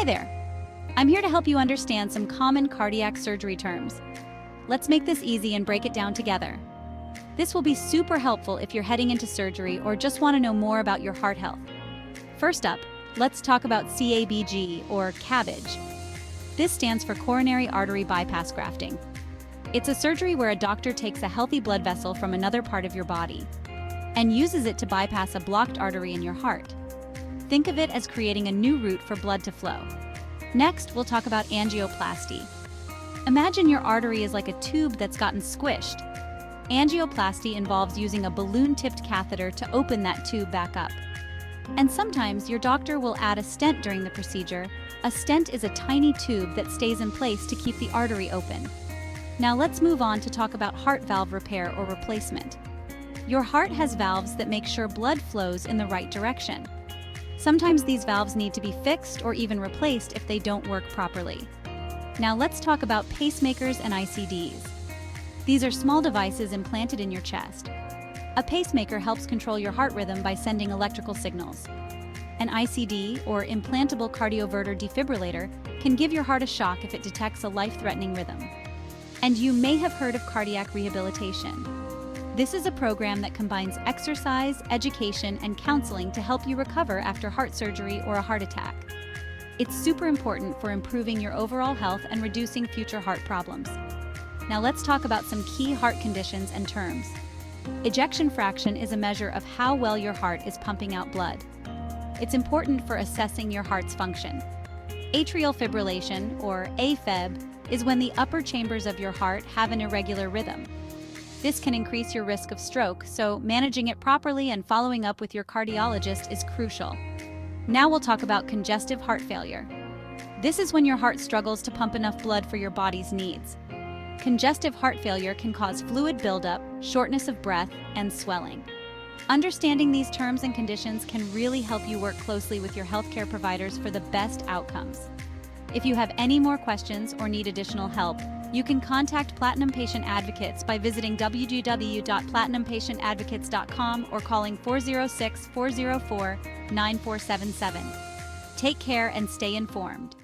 Hi there! I'm here to help you understand some common cardiac surgery terms. Let's make this easy and break it down together. This will be super helpful if you're heading into surgery or just want to know more about your heart health. First up, let's talk about CABG, or CABG. This stands for coronary artery bypass grafting. It's a surgery where a doctor takes a healthy blood vessel from another part of your body and uses it to bypass a blocked artery in your heart. Think of it as creating a new route for blood to flow. Next, we'll talk about angioplasty. Imagine your artery is like a tube that's gotten squished. Angioplasty involves using a balloon-tipped catheter to open that tube back up. And sometimes your doctor will add a stent during the procedure. A stent is a tiny tube that stays in place to keep the artery open. Now let's move on to talk about heart valve repair or replacement. Your heart has valves that make sure blood flows in the right direction. Sometimes these valves need to be fixed or even replaced if they don't work properly. Now let's talk about pacemakers and ICDs. These are small devices implanted in your chest. A pacemaker helps control your heart rhythm by sending electrical signals. An ICD, or implantable cardioverter defibrillator, can give your heart a shock if it detects a life-threatening rhythm. And you may have heard of cardiac rehabilitation. This is a program that combines exercise, education, and counseling to help you recover after heart surgery or a heart attack. It's super important for improving your overall health and reducing future heart problems. Now let's talk about some key heart conditions and terms. Ejection fraction is a measure of how well your heart is pumping out blood. It's important for assessing your heart's function. Atrial fibrillation, or AFib, is when the upper chambers of your heart have an irregular rhythm. This can increase your risk of stroke, so managing it properly and following up with your cardiologist is crucial. Now we'll talk about congestive heart failure. This is when your heart struggles to pump enough blood for your body's needs. Congestive heart failure can cause fluid buildup, shortness of breath, and swelling. Understanding these terms and conditions can really help you work closely with your healthcare providers for the best outcomes. If you have any more questions or need additional help, you can contact Platinum Patient Advocates by visiting www.platinumpatientadvocates.com or calling 406-404-9477. Take care and stay informed.